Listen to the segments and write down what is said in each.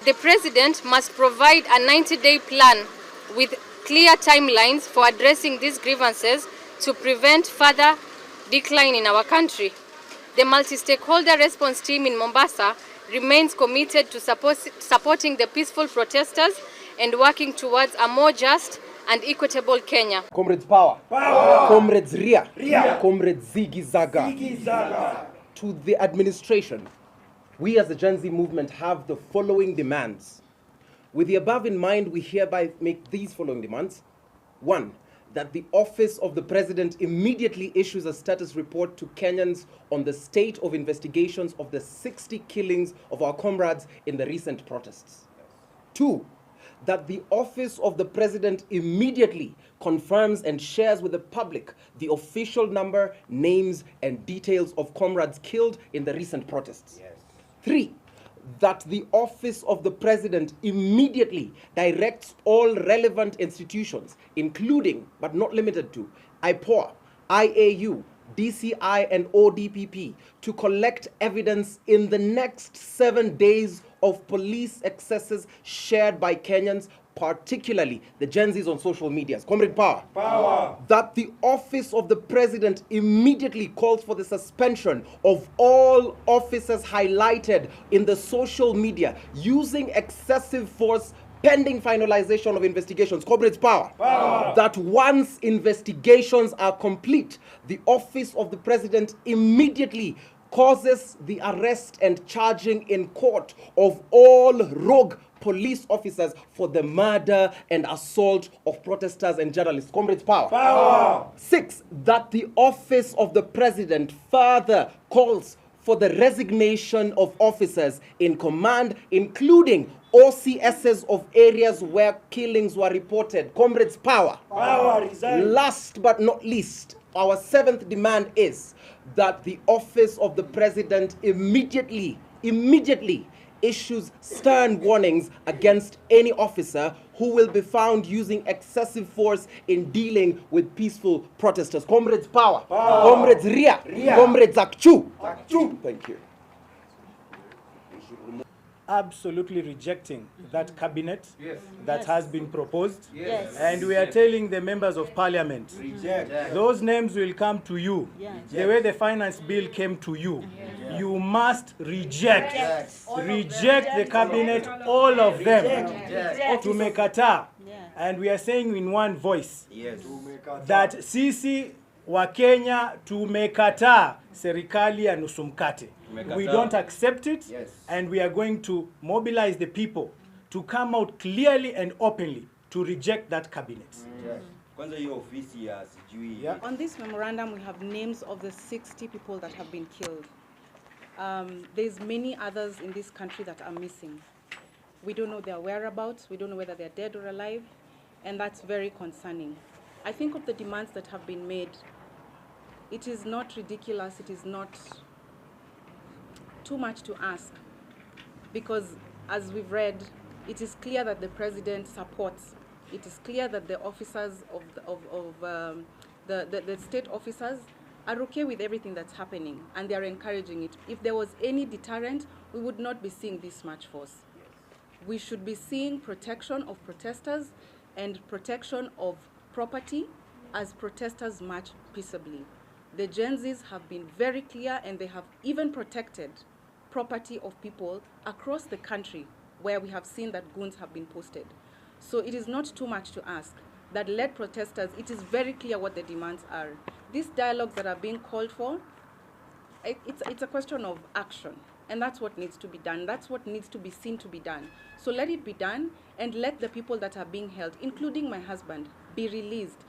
the President must provide a 90-day plan with clear timelines for addressing these grievances to prevent further decline in our country. The multi-stakeholder response team in Mombasa remains committed to supporting the peaceful protesters and working towards a more just and equitable Kenya. Comrades Power. Power. Comrades Ria. Ria. Comrades Ziggy Zaga. Ziggy Zaga. To the administration, we as the Gen Z movement have the following demands. With the above in mind, we hereby make these following demands. 1. That the office of the President immediately issues a status report to Kenyans on the state of investigations of the 60 killings of our comrades in the recent protests. 2. That the office of the President immediately confirms and shares with the public the official number, names, and details of comrades killed in the recent protests. 3. That the office of the President immediately directs all relevant institutions, including but not limited to IPOA, IAU, DCI, and ODPP, to collect evidence in the next 7 days of police excesses shared by Kenyans, particularly the Gen Zs on social medias. Comrade Power. Power. That the office of the President immediately calls for the suspension of all officers highlighted in the social media using excessive force pending finalization of investigations. Comrades Power. Power. That once investigations are complete, the office of the President immediately causes the arrest and charging in court of all rogue police officers for the murder and assault of protesters and journalists. Comrades Power. Power. 6. That the office of the President further calls for the resignation of officers in command, including OCSs of areas where killings were reported. Comrades Power. Power. Resign. Last but not least, our 7th demand is that the office of the President immediately issues stern warnings against any officer who will be found using excessive force in dealing with peaceful protesters. Comrades Power. Power. Comrades Ria. Ria. Comrades Akchu. Akchu. Thank you. Absolutely rejecting that cabinet that has been proposed. Yes. And we are telling the members of parliament, those names will come to you. The way the finance bill came to you, you must reject. Reject the cabinet, all of them, to Tumekataa. And we are saying in one voice that sisi wa Kenya tumekataa serikali ya nusu mkate. We don't accept it, and we are going to mobilize the people to come out clearly and openly to reject that cabinet. On this memorandum, we have names of the 60 people that have been killed. There's many others in this country that are missing. We don't know their whereabouts. We don't know whether they're dead or alive, and that's very concerning. I think of the demands that have been made, it is not ridiculous, it is not too much to ask, because as we've read, it is clear that the President supports. It is clear that the officers the state officers are okay with everything that's happening, and they are encouraging it. If there was any deterrent, we would not be seeing this much force. We should be seeing protection of protesters and protection of property as protesters march peaceably. The Gen Zs have been very clear, and they have even protected property of people across the country where we have seen that goons have been posted. So it is not too much to ask that let protesters, it is very clear what the demands are. These dialogues that are being called for, it's a question of action, and that's what needs to be done. That's what needs to be seen to be done. So let it be done, and let the people that are being held, including my husband, be released.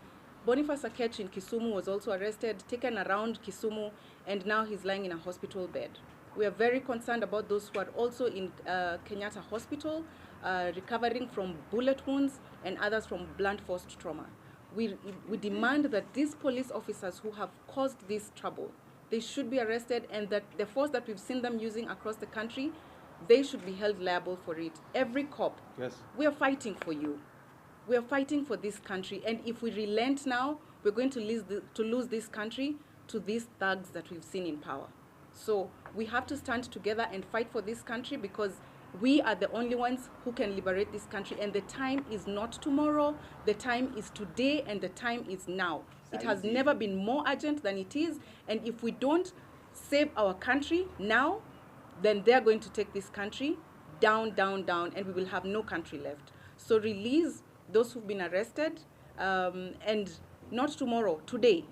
Boniface Akech in Kisumu was also arrested, taken around Kisumu, and now he's lying in a hospital bed. We are very concerned about those who are also in Kenyatta Hospital, recovering from bullet wounds and others from blunt force trauma. We demand that these police officers who have caused this trouble, they should be arrested, and that the force that we've seen them using across the country, they should be held liable for it. Every cop, we are fighting for you. We are fighting for this country, and if we relent now, we're going to lose this country to these thugs that we've seen in power. So we have to stand together and fight for this country, because We are the only ones who can liberate this country, and the time is not tomorrow, the time is today, and the time is now. It has never been more urgent than it is, and if we don't save our country now, then they're going to take this country down, down, down, and we will have no country left. So release those who've been arrested, and not tomorrow, today.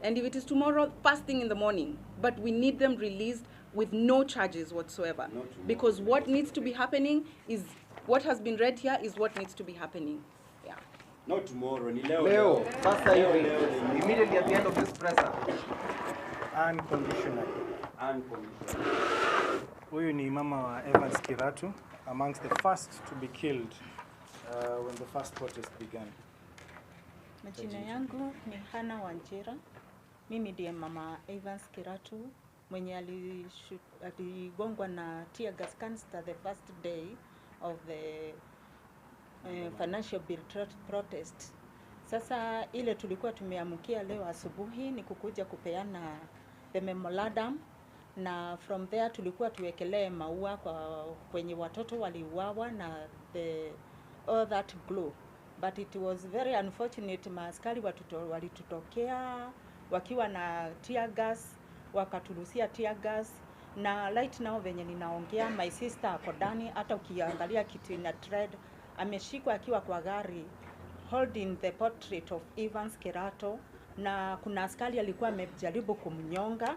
And if it is tomorrow, first thing in the morning. But we need them released with no charges whatsoever. Because what needs to be happening is, what has been read here is what needs to be happening. Yeah. Not tomorrow, ni leo. Leo, sasa hivi, immediately at the end of this presser. Unconditionally. Unconditional. Huyu ni mama wa Evans Kiratu, amongst the first to be killed when the first protest began. Majina yangu ni Hana Wanjira. Mimi ndiye mama Evans Kiratu mwenye aligongwa na tear gas canister the first day of the financial bill protest. Sasa ile tulikuwa tumeamkia leo asubuhi ni kukuja kupeana the memorandum, na from there tulikuwa tuwekelee maua kwa kwenye watoto waliuawa na all that glow. But it was very unfortunate, maaskari walitutokea wakiwa na tear gas, wakaturusia tear gas, na right now venye ninaongea my sister ako ndani, hata ukiangalia kitu ina thread, ameshikwa akiwa kwa gari holding the portrait of Evans Kirato, na kuna askari alikuwa amejaribu kumnyonga,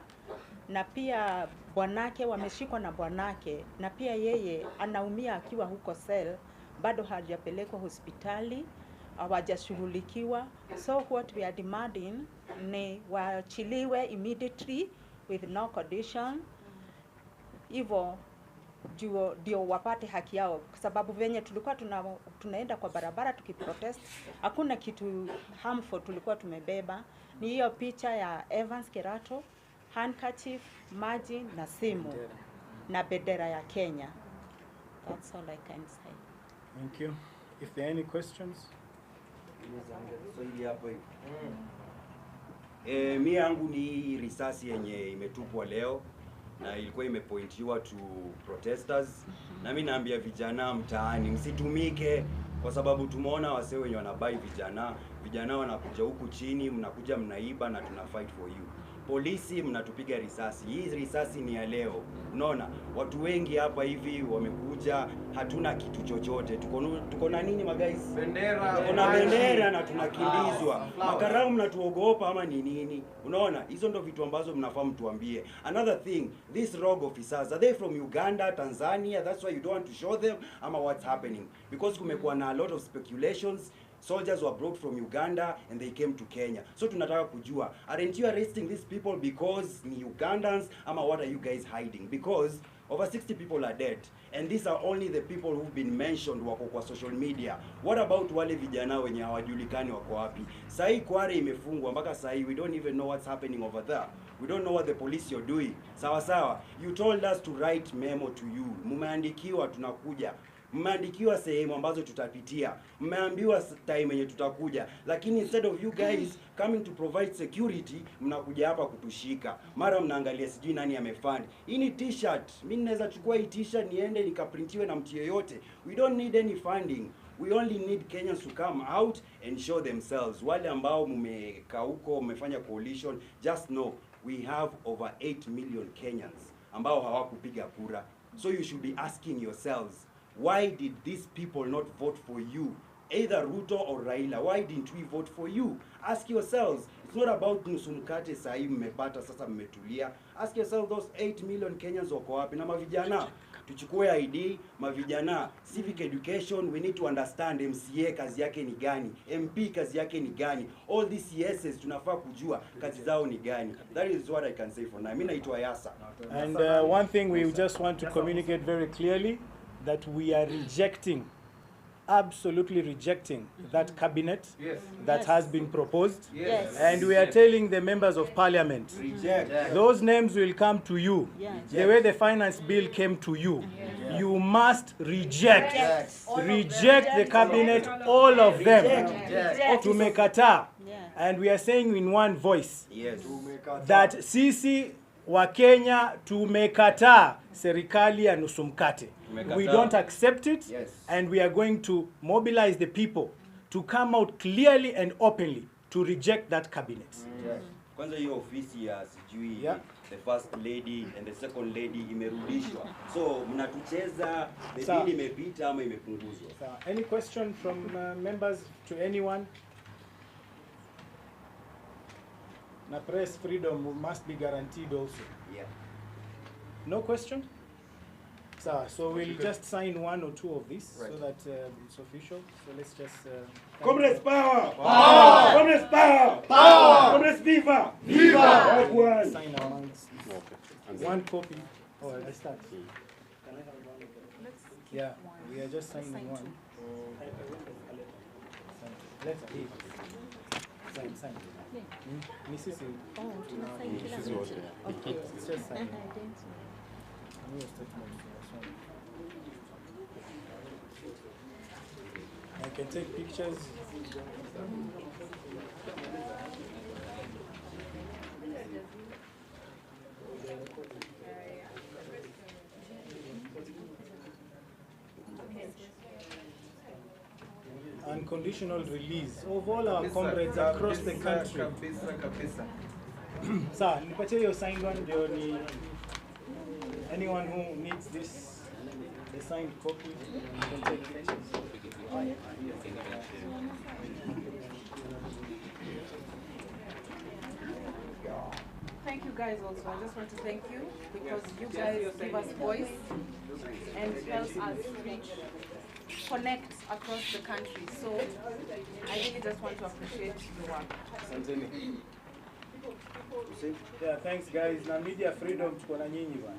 na pia bwanake wameshikwa na bwanake, na pia yeye anaumia akiwa huko cell, bado hajapelekwa hospitali, hawajashughulikiwa. So what we are demanding ni waachiliwe immediately with no condition, hivyo ndio wapate haki yao, kwa sababu venye tulikuwa tunaenda kwa barabara tukiprotest, hakuna kitu harmful tulikuwa tumebeba. Ni hiyo picha ya Evans Kirato, handkerchief, maji na simu na bendera ya Kenya. That's all I can say. Thank you. If there are any questions? Mi yangu ni risasi yenye imetupwa leo na ilikuwa imepointiwa to protesters. Na mimi naambia vijana mtaani msitumike, kwa sababu tumeona wasee wenye wanabai vijana wanakuja huku chini, mnakuja mnaiba na tuna fight for you. Polisi mnatupiga risasi. Hii risasi ni ya leo. Unaona, watu wengi hapa hivi wamekuja, hatuna kitu chochote. Tuko na nini guys? Bendera. Tuko na bendera na tunakimbizwa. Makarau mnatuogopa ama ni nini? Unaona, hizo ndo vitu ambazo mnafahamu tuambie. Another thing, these rogue officers, are they from Uganda, Tanzania? That's why you don't want to show them ama what's happening? Because kumekuwa na a lot of speculations. Soldiers were brought from Uganda and they came to Kenya. So tunataka kujua, aren't you arresting these people because ni Ugandans ama what are you guys hiding? Because over 60 people are dead and these are only the people who've been mentioned wako kwa social media. What about wale vijana wenye hawajulikani wako wapi? Sahi Kware imefungwa mpaka sahi, we don't even know what's happening over there. We don't know what the police you're doing. Sawa. You told us to write memo to you. Mumeandikiwa tunakuja. Mmeandikiwa sehemu ambazo tutapitia, mmeambiwa time yenye tutakuja, lakini instead of you guys coming to provide security, mnakuja hapa kutushika. Mara mnaangalia sijui nani amefund. Hii ni t-shirt. Mimi naweza chukua hii t-shirt niende nikaprintiwe na mtu yeyote. We don't need any funding. We only need Kenyans to come out and show themselves. Wale ambao mmekaa huko mmefanya coalition, just know we have over 8 million Kenyans ambao hawakupiga kura. So you should be asking yourselves, why did these people not vote for you? Either Ruto or Raila. Why didn't we vote for you? Ask yourselves. It's not about nusu mkate sahi mmepata sasa mmetulia. Ask yourself, those 8 million Kenyans wako wapi? Na mavijana, tuchukue ID, mavijana, civic education, we need to understand MCA kazi yake ni gani, MP kazi yake ni gani. All these CSs tunafaa kujua kazi zao ni gani. That is what I can say for now. Mimi naitwa Yasa. And one thing we just want to communicate very clearly, that we are rejecting, absolutely rejecting that cabinet that has been proposed. And we are telling the members of parliament, those names will come to you. The way the finance bill came to you, you must reject the cabinet, all of them. Tumekataa. And we are saying in one voice that sisi wa Kenya tumekataa serikali ya nusu mkate. We don't accept it, and we are going to mobilize the people to come out clearly and openly to reject that cabinet. Kwanza hiyo ofisi ya sijui the first lady and the second lady imerudishwa. So mnatucheza, the bill imepita ama imepunguzwa. Any question from members to anyone? Na press freedom must be guaranteed also. No question? So we'll just sign one or two of these so that it's official. So let's just... Comrades power! Power! Comrades power! Power! Comrades viva! Viva! Sign our ones. One copy. Oh, I start. Yeah, we are just signing one. Letter A. Sign. Mrs. Okay. It's just sign. I can take pictures. Unconditional release of all our comrades across the country. Sir, nipatie hiyo signed one ndio ni anyone who needs this, the signed copy, can take pictures. Thank you guys also. I just want to thank you because you guys give us voice and help us reach, connect across the country. So I really just want to appreciate your work. Yeah, thanks guys. Na media freedom tuko na nyinyi bwana.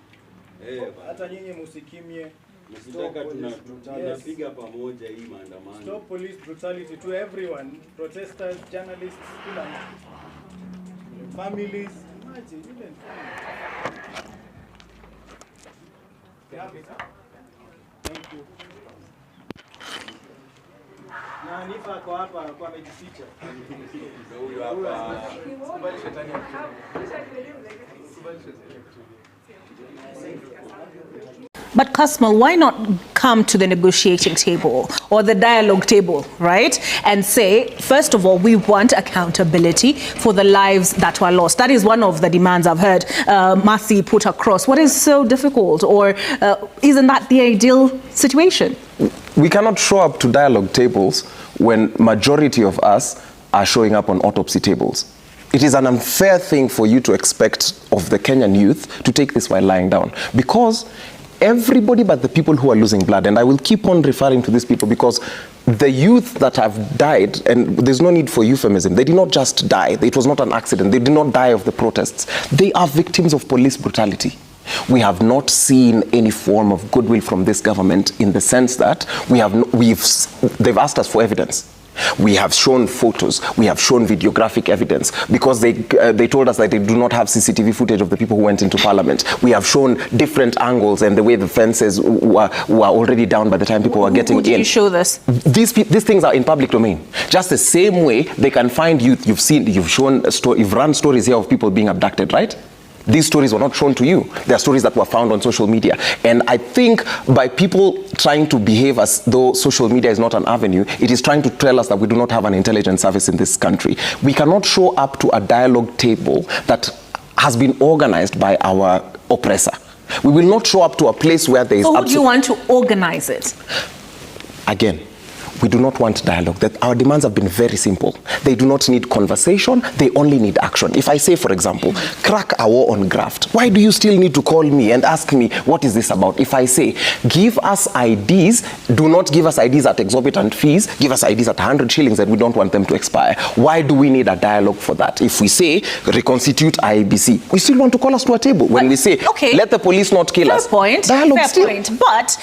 Hata nyinyi musikimie. Msitaka tunapiga pamoja hii maandamano. Stop police brutality to everyone, protesters, journalists, kila mtu. Families, imagine, even thank you. Na nifa kwa hapa kwa amejificha. Huyu hapa. But Kasmal, why not come to the negotiating table or the dialogue table, right? And say, first of all, we want accountability for the lives that were lost. That is one of the demands I've heard Matthew put across. What is so difficult, or isn't that the ideal situation? We cannot show up to dialogue tables when majority of us are showing up on autopsy tables. It is an unfair thing for you to expect of the Kenyan youth to take this while lying down, because everybody but the people who are losing blood, and I will keep on referring to these people because the youth that have died, and there's no need for euphemism, they did not just die, it was not an accident, they did not die of the protests, they are victims of police brutality. We have not seen any form of goodwill from this government in the sense that they've asked us for evidence. We have shown photos, we have shown videographic evidence, because they told us that they do not have CCTV footage of the people who went into parliament. We have shown different angles and the way the fences were already down by the time people were getting in. Who did you show this? These things are in public domain. Just the same way they can find youth. You've run stories here of people being abducted, right? These stories were not shown to you. They are stories that were found on social media. And I think by people trying to behave as though social media is not an avenue, it is trying to tell us that we do not have an intelligence service in this country. We cannot show up to a dialogue table that has been organized by our oppressor. We will not show up to a place where there is... So who do you want to organize it? Again, we do not want dialogue. Our demands have been very simple. They do not need conversation, they only need action. If I say, for example, crack a war on graft, why do you still need to call me and ask me, what is this about? If I say, give us IDs, do not give us IDs at exorbitant fees, give us IDs at 100 shillings and we don't want them to expire. Why do we need a dialogue for that? If we say, reconstitute IEBC, we still want to call us to a table. When we say, okay, let the police not kill us. Dialogue fair still. point. But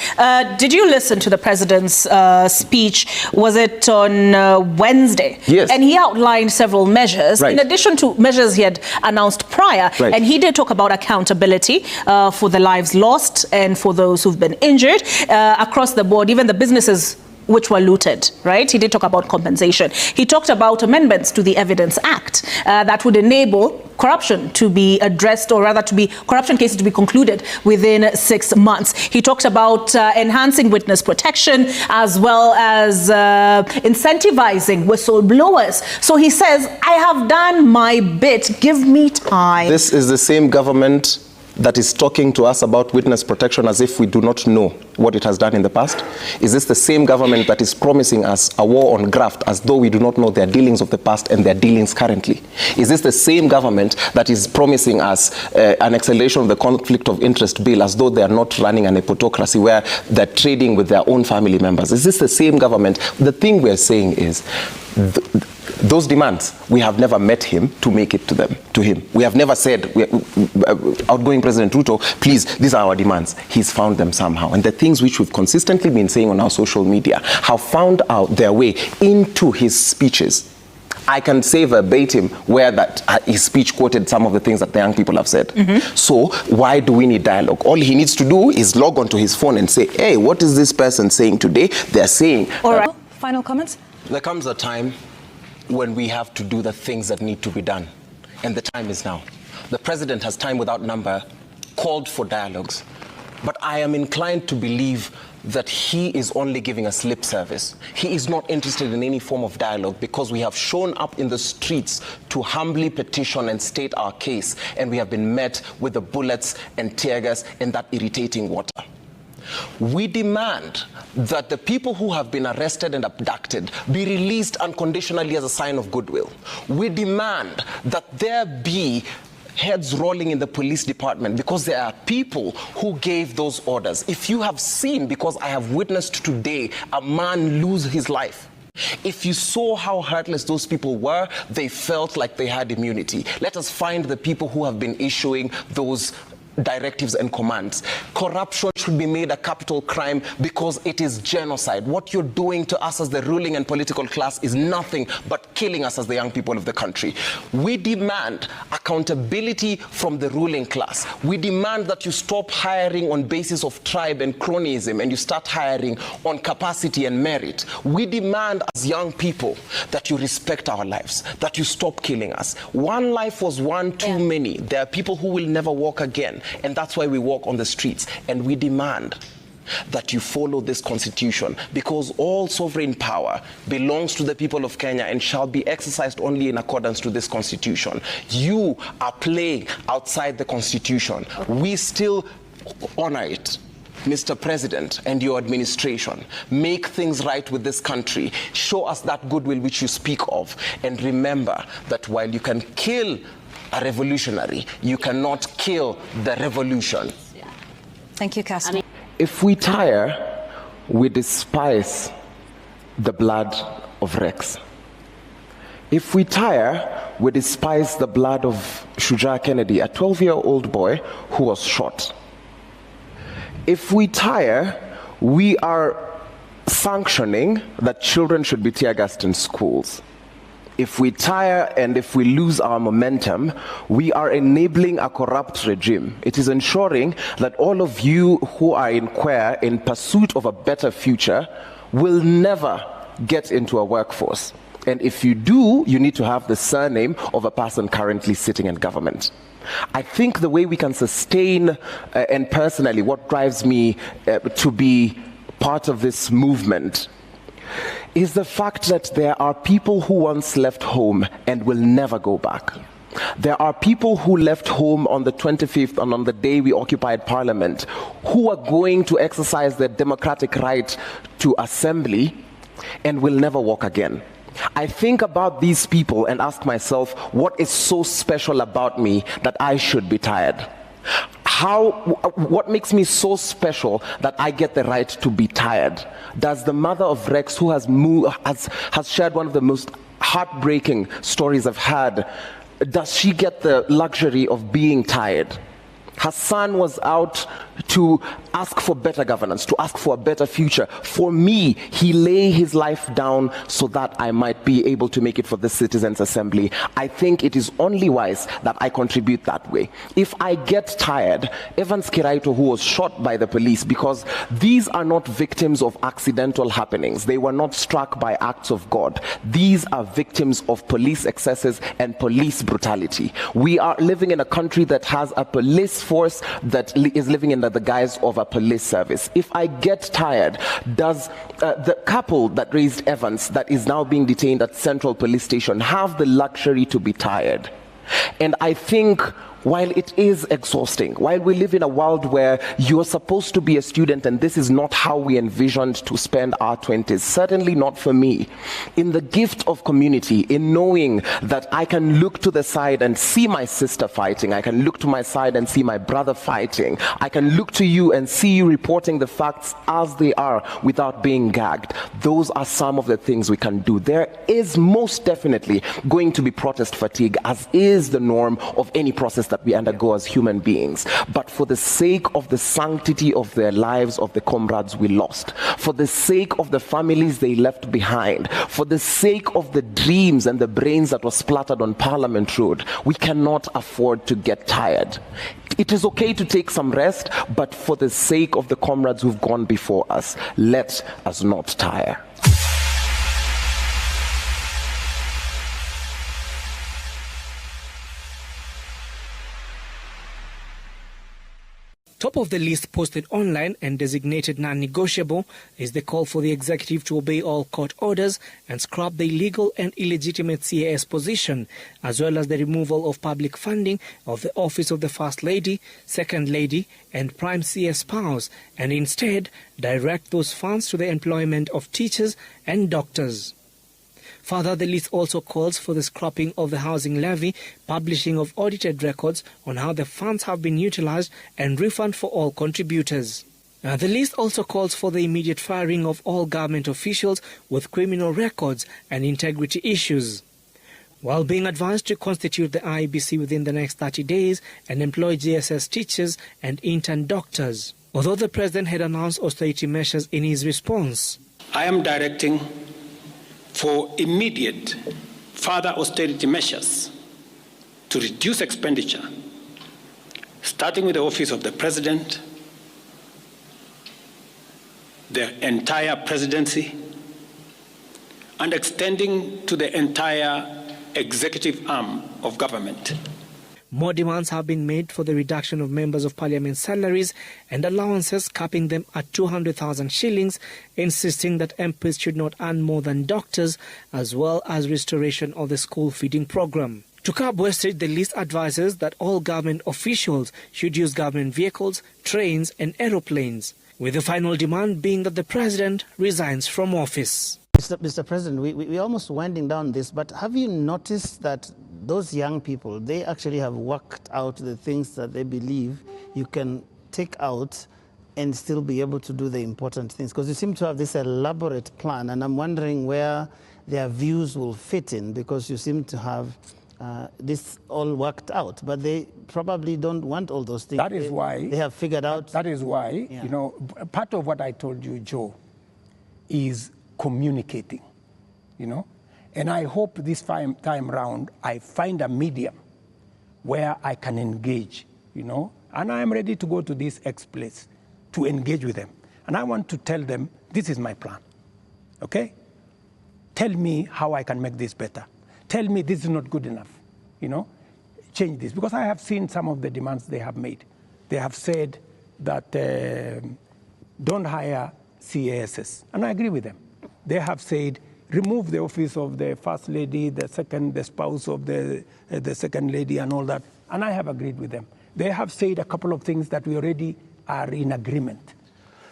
did you listen to the president's speech? Was it on Wednesday? Yes. And he outlined several measures, right, in addition to measures he had announced prior. Right. And he did talk about accountability for the lives lost and for those who've been injured across the board. Even the businesses which were looted, right? He did talk about compensation. He talked about amendments to the Evidence Act that would enable corruption to be addressed, or rather to be corruption cases to be concluded within 6 months. He talked about enhancing witness protection as well as incentivizing whistleblowers. So he says, I have done my bit, give me time. This is the same government that is talking to us about witness protection as if we do not know what it has done in the past? Is this the same government that is promising us a war on graft as though we do not know their dealings of the past and their dealings currently? Is this the same government that is promising us an acceleration of the conflict of interest bill as though they are not running an nepotocracy where they're trading with their own family members? Is this the same government? The thing we're saying is, those demands, we have never met him to make it to him. We have never said, outgoing President Ruto, please, these are our demands. He's found them somehow. And the things which we've consistently been saying on our social media have found out their way into his speeches. I can say verbatim where that his speech quoted some of the things that the young people have said. So why do we need dialogue? All he needs to do is log onto his phone and say, hey, what is this person saying today? They're saying... All right. Final comments? There comes a time when we have to do the things that need to be done. And the time is now. The president has time without number called for dialogues. But I am inclined to believe that he is only giving us lip service. He is not interested in any form of dialogue because we have shown up in the streets to humbly petition and state our case, and we have been met with the bullets and tear gas and that irritating water. We demand that the people who have been arrested and abducted be released unconditionally as a sign of goodwill. We demand that there be heads rolling in the police department because there are people who gave those orders. If you have seen, because I have witnessed today, a man lose his life. If you saw how heartless those people were, they felt like they had immunity. Let us find the people who have been issuing those directives and commands. Corruption should be made a capital crime because it is genocide. What you're doing to us as the ruling and political class is nothing but killing us as the young people of the country. We demand accountability from the ruling class. We demand that you stop hiring on basis of tribe and cronyism and you start hiring on capacity and merit. We demand as young people that you respect our lives, that you stop killing us. One life was one too many. There are people who will never walk again. And that's why we walk on the streets. And we demand that you follow this constitution, because all sovereign power belongs to the people of Kenya and shall be exercised only in accordance to this constitution. You are playing outside the constitution. We still honor it. Mr. President and your administration, make things right with this country. Show us that goodwill which you speak of. And remember that while you can kill a revolutionary, you cannot kill the revolution. Thank you, Casper. If we tire, we despise the blood of Rex. If we tire, we despise the blood of Shujaa Kennedy, a 12-year-old boy who was shot. If we tire, we are sanctioning that children should be tear-gassed in schools. If we tire and if we lose our momentum, we are enabling a corrupt regime. It is ensuring that all of you who are in queer in pursuit of a better future will never get into a workforce. And if you do, you need to have the surname of a person currently sitting in government. I think the way we can sustain, and personally what drives me to be part of this movement, is the fact that there are people who once left home and will never go back. There are people who left home on the 25th and on the day we occupied Parliament who are going to exercise their democratic right to assembly and will never walk again. I think about these people and ask myself, what is so special about me that I should be tired? What makes me so special that I get the right to be tired? Does the mother of Rex, who has shared one of the most heartbreaking stories I've had, does she get the luxury of being tired? Hassan was out to ask for better governance, to ask for a better future. For me, he lay his life down so that I might be able to make it for the Citizens' Assembly. I think it is only wise that I contribute that way. If I get tired, Evans Kiraito, who was shot by the police, because these are not victims of accidental happenings. They were not struck by acts of God. These are victims of police excesses and police brutality. We are living in a country that has a police force that is living under the guise of a police service. If I get tired, does the couple that raised Evans, that is now being detained at Central Police Station, have the luxury to be tired? And I think while it is exhausting, while we live in a world where you're supposed to be a student and this is not how we envisioned to spend our 20s, certainly not for me, in the gift of community, in knowing that I can look to the side and see my sister fighting, I can look to my side and see my brother fighting, I can look to you and see you reporting the facts as they are without being gagged. Those are some of the things we can do. There is most definitely going to be protest fatigue, as is the norm of any process that we undergo as human beings. But for the sake of the sanctity of their lives, of the comrades we lost, for the sake of the families they left behind, for the sake of the dreams and the brains that were splattered on Parliament Road, we cannot afford to get tired. It is okay to take some rest, but for the sake of the comrades who've gone before us, let us not tire. Top of the list posted online and designated non-negotiable is the call for the executive to obey all court orders and scrap the illegal and illegitimate CAS position, as well as the removal of public funding of the office of the First Lady, Second Lady and Prime CS spouse, and instead direct those funds to the employment of teachers and doctors. Further, the list also calls for the scrapping of the housing levy, publishing of audited records on how the funds have been utilized, and refund for all contributors. The list also calls for the immediate firing of all government officials with criminal records and integrity issues, while being advised to constitute the IEBC within the next 30 days and employ GSS teachers and intern doctors. Although the President had announced austerity measures in his response, I am directing for immediate further austerity measures to reduce expenditure, starting with the Office of the President, the entire presidency, and extending to the entire executive arm of government. More demands have been made for the reduction of members of parliament salaries and allowances, capping them at 200,000 shillings, insisting that MPs should not earn more than doctors, as well as restoration of the school feeding program. To curb wastage, the list advises that all government officials should use government vehicles, trains and aeroplanes, with the final demand being that the President resigns from office. Mr. President, we're almost winding down this, but have you noticed that those young people, they actually have worked out the things that they believe you can take out and still be able to do the important things? Because you seem to have this elaborate plan, and I'm wondering where their views will fit in, because you seem to have this all worked out, but they probably don't want all those things. That is why they have figured out. That is why, yeah. You know, part of what I told you, Joe, is communicating, you know, and I hope this time round I find a medium where I can engage, you know, and I am ready to go to this X place to engage with them, and I want to tell them this is my plan, okay? Tell me how I can make this better. Tell me this is not good enough, you know, change this, because I have seen some of the demands they have made. They have said that don't hire CASs, and I agree with them. They have said, remove the office of the First Lady, the spouse of the Second Lady and all that, and I have agreed with them. They have said a couple of things that we already are in agreement.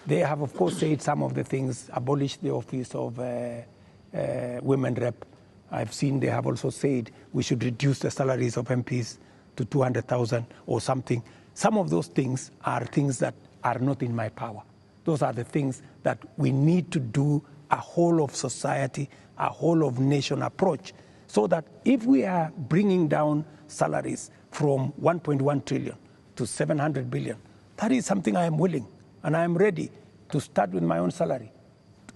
They have, of course, said some of the things, abolish the office of women rep. I've seen they have also said we should reduce the salaries of MPs to 200,000 or something. Some of those things are things that are not in my power. Those are the things that we need to do, a whole of society, a whole of nation approach, so that if we are bringing down salaries from 1.1 trillion to to 700 billion. That is something I am willing, and I am ready to start with my own salary,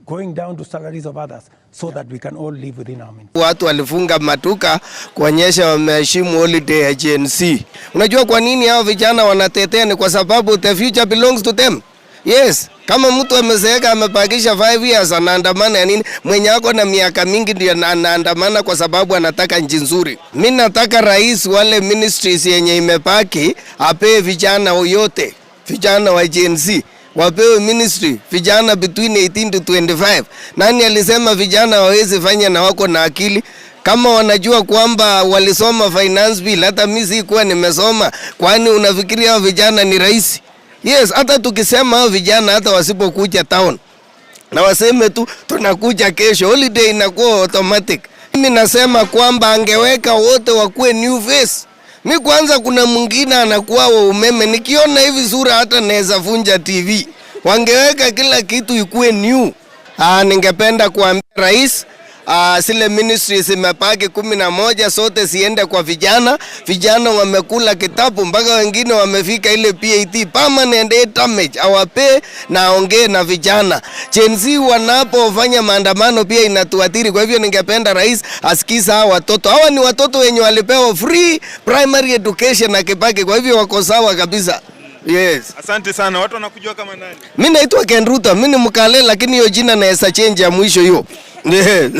going down to salaries of others, so that we can all live within our means. Watu walifunga matuka kuonyesha wameheshimu holiday ya GNC. Unajua kwa nini hao vijana wanatetea? Ni kwa sababu the future belongs to them. Yes, kama mtu amezeeka amepakisha 5 years anaandamana ya nini? Mwenye ako na miaka mingi ndio anaandamana kwa sababu anataka nchi nzuri. Mimi nataka rais wale ministries yenye imepaki ape vijana yote, vijana wa GNC wapewe ministry, vijana between 18 to 25. Nani alisema vijana hawezi fanya na wako na akili? Kama wanajua kwamba walisoma finance bill, hata mimi sikuwa nimesoma, kwani unafikiria hao vijana ni rahisi? Yes, hata tukisema hao vijana hata wasipokuja town na waseme tu tunakuja kesho, holiday inakuwa automatic. Mimi nasema kwamba angeweka wote wakuwe new face. Mimi kwanza kuna mwingine anakuwa wa umeme, nikiona hivi sura hata naweza vunja TV. Wangeweka kila kitu ikuwe new. Ningependa kuambia rais zile ministries imepaki 11 sote siende kwa vijana. Vijana wamekula kitabu mpaka wengine wamefika ile PAT permanent damage, awape na aongee na vijana. Gen Z wanapofanya maandamano pia inatuathiri. Kwa hivyo ningependa rais asikiza hawa watoto. Hawa ni watoto wenye walipewa free primary education na Kibaki, kwa hivyo wako sawa kabisa. Yes. Asante sana. Watu wanakujua kama nani? Mimi naitwa Ruto. Mimi ni Mkale, lakini hiyo jina naweza change ya mwisho hiyo. Yes.